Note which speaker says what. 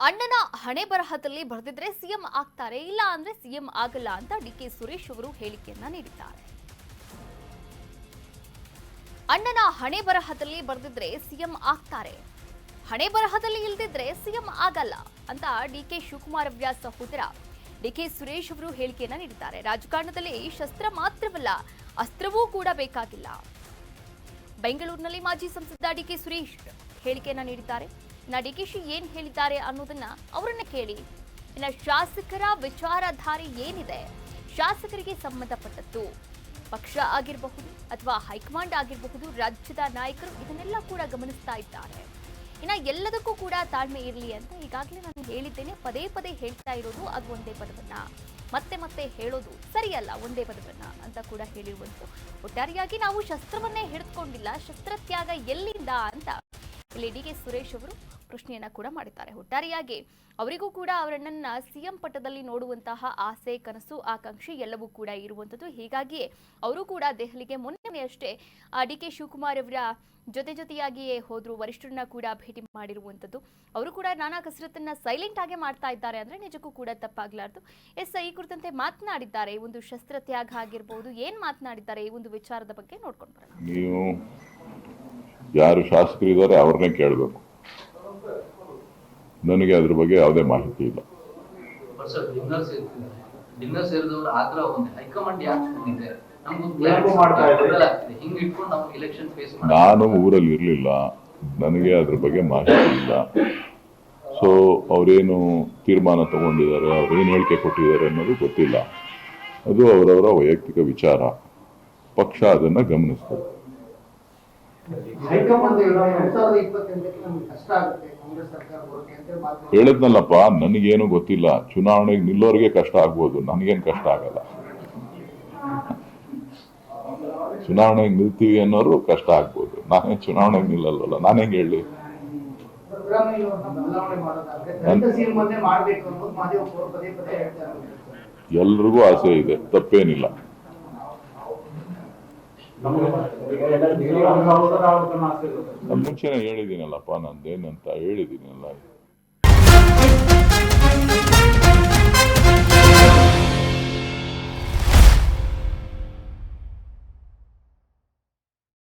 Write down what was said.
Speaker 1: ಅಣ್ಣನ ಹಣೆ ಬರಹದಲ್ಲಿ ಬರೆದಿದ್ರೆ ಸಿಎಂ ಆಗ್ತಾರೆ, ಇಲ್ಲ ಅಂದ್ರೆ ಸಿಎಂ ಆಗಲ್ಲ ಅಂತ ಡಿಕೆ ಸುರೇಶ್ ಅವರು ಹೇಳಿಕೆಯನ್ನ ನೀಡಿದ್ದಾರೆ. ಅಣ್ಣನ ಹಣೆ ಬರಹದಲ್ಲಿ ಬರೆದಿದ್ರೆ ಸಿಎಂ ಆಗ್ತಾರೆ, ಹಣೆ ಬರಹದಲ್ಲಿ ಇಲ್ದಿದ್ರೆ ಸಿಎಂ ಆಗಲ್ಲ ಅಂತ ಡಿಕೆ ಶಿವಕುಮಾರ್ ಅವರ ಸಹೋದರ ಡಿಕೆ ಸುರೇಶ್ ಅವರು ಹೇಳಿಕೆಯನ್ನ ನೀಡಿದ್ದಾರೆ. ರಾಜಕಾರಣದಲ್ಲಿ ಶಸ್ತ್ರ ಮಾತ್ರವಲ್ಲ, ಅಸ್ತ್ರವೂ ಕೂಡ ಬೇಕಾಗಿಲ್ಲ. ಬೆಂಗಳೂರಿನಲ್ಲಿ ಮಾಜಿ ಸಂಸದ ಡಿಕೆ ಸುರೇಶ್ ಹೇಳಿಕೆಯನ್ನ ನೀಡಿದ್ದಾರೆ. ಡಿಕೆಶಿ ಏನ್ ಹೇಳಿದ್ದಾರೆ ಅನ್ನೋದನ್ನ ಅವರನ್ನ ಕೇಳಿ. ಇನ್ನು ಶಾಸಕರ ವಿಚಾರಧಾರೆ ಏನಿದೆ, ಶಾಸಕರಿಗೆ ಸಂಬಂಧಪಟ್ಟದ್ದು ಪಕ್ಷ ಆಗಿರಬಹುದು ಅಥವಾ ಹೈಕಮಾಂಡ್ ಆಗಿರಬಹುದು, ರಾಜ್ಯದ ನಾಯಕರು ಇದನ್ನೆಲ್ಲ ಕೂಡ ಗಮನಿಸ್ತಾ ಇದ್ದಾರೆ. ಇನ್ನು ಎಲ್ಲದಕ್ಕೂ ಕೂಡ ತಾಳ್ಮೆ ಇರಲಿ ಅಂತ ಈಗಾಗಲೇ ನಾನು ಹೇಳಿದ್ದೇನೆ. ಪದೇ ಪದೇ ಹೇಳ್ತಾ ಇರೋದು ಅದು ಒಂದೇ ಪದವನ್ನ, ಮತ್ತೆ ಮತ್ತೆ ಹೇಳೋದು ಸರಿಯಲ್ಲ ಒಂದೇ ಪದವನ್ನ ಅಂತ ಕೂಡ ಹೇಳಿರುವಂತು. ಒಟ್ಟಾರೆಯಾಗಿ ನಾವು ಶಸ್ತ್ರವನ್ನೇ ಹಿಡಿದುಕೊಂಡಿಲ್ಲ, ಶಸ್ತ್ರತ್ಯಾಗ ಎಲ್ಲಿಂದ ಅಂತ ಇಲ್ಲಿ ಡಿಕೆ ಸುರೇಶ್ ಅವರು ಪ್ರಶ್ನೆಯನ್ನ ಕೂಡ ಮಾಡಿದ್ದಾರೆ. ಒಟ್ಟಾರೆಯಾಗಿ ಅವರಿಗೂ ಕೂಡ ಅವರನ್ನ ಸಿಎಂ ಪಟ್ಟದಲ್ಲಿ ನೋಡುವಂತಹ ಆಸೆ, ಕನಸು, ಆಕಾಂಕ್ಷೆ ಎಲ್ಲವೂ ಕೂಡ ಇರುವಂತದ್ದು. ಹೀಗಾಗಿಯೇ ಅವರು ಕೂಡ ದೆಹಲಿಗೆ ಮೊನ್ನೆಯಷ್ಟೇ ಡಿಕೆ ಶಿವಕುಮಾರ್ ಅವರ ಜೊತೆಯಾಗಿಯೇ ಹೋದ್ರು, ವರಿಷ್ಠರನ್ನ ಕೂಡ ಭೇಟಿ ಮಾಡಿರುವಂತದ್ದು. ಅವರು ಕೂಡ ನಾನಾ ಕಸರತ್ತನ್ನ ಸೈಲೆಂಟ್ ಆಗಿ ಮಾಡ್ತಾ ಇದ್ದಾರೆ ಅಂದ್ರೆ ನಿಜಕ್ಕೂ ಕೂಡ ತಪ್ಪಾಗ್ಲಾರ್ದು. ಈ ಕುರಿತಂತೆ ಮಾತನಾಡಿದ್ದಾರೆ. ಒಂದು ಶಸ್ತ್ರತ್ಯಾಗ ಆಗಿರಬಹುದು, ಏನ್ ಮಾತನಾಡಿದ್ದಾರೆ ಈ ಒಂದು ವಿಚಾರದ ಬಗ್ಗೆ ನೋಡ್ಕೊಂಡು ಬರೋಣ.
Speaker 2: ನೀವು ಯಾರು ಶಾಸಕರಿದ್ದಾರೆ ಅವ್ರನ್ನೇ ಕೇಳಬೇಕು, ನನಗೆ ಅದ್ರ ಬಗ್ಗೆ ಯಾವುದೇ ಮಾಹಿತಿ ಇಲ್ಲ. ನಾನು ಊರಲ್ಲಿ ಇರ್ಲಿಲ್ಲ, ನನಗೆ ಅದ್ರ ಬಗ್ಗೆ ಮಾಹಿತಿ ಇಲ್ಲ. ಸೊ ಅವ್ರೇನು ತೀರ್ಮಾನ ತಗೊಂಡಿದ್ದಾರೆ, ಅವ್ರೇನು ಹೇಳಿಕೆ ಕೊಟ್ಟಿದ್ದಾರೆ ಅನ್ನೋದು ಗೊತ್ತಿಲ್ಲ. ಅದು ಅವರವರ ವೈಯಕ್ತಿಕ ವಿಚಾರ, ಪಕ್ಷ ಅದನ್ನ ಗಮನಿಸ್ತದೆ. ಹೇಳಿದ್ನಲ್ಲಪ್ಪ, ನನಗೇನು ಗೊತ್ತಿಲ್ಲ. ಚುನಾವಣೆಗೆ ನಿಲ್ಲೋರಿಗೆ ಕಷ್ಟ ಆಗ್ಬೋದು, ನನಗೇನು ಕಷ್ಟ ಆಗಲ್ಲ. ಚುನಾವಣೆಗೆ ನಿಲ್ತೀವಿ ಅನ್ನೋರು ಕಷ್ಟ ಆಗ್ಬೋದು, ನಾನೇ ಚುನಾವಣೆಗೆ ನಿಲ್ಲಲ್ವಲ್ಲ, ನಾನು ಹೆಂಗೆ ಹೇಳಿ? ಎಲ್ರಿಗೂ ಆಸೆ ಇದೆ, ತಪ್ಪೇನಿಲ್ಲ. ಮುಂಚೆನೆ ಹೇಳಿದ್ದೀನಲ್ಲಪ್ಪ, ನಂದೇನಂತ ಹೇಳಿದ್ದೀನಲ್ಲ.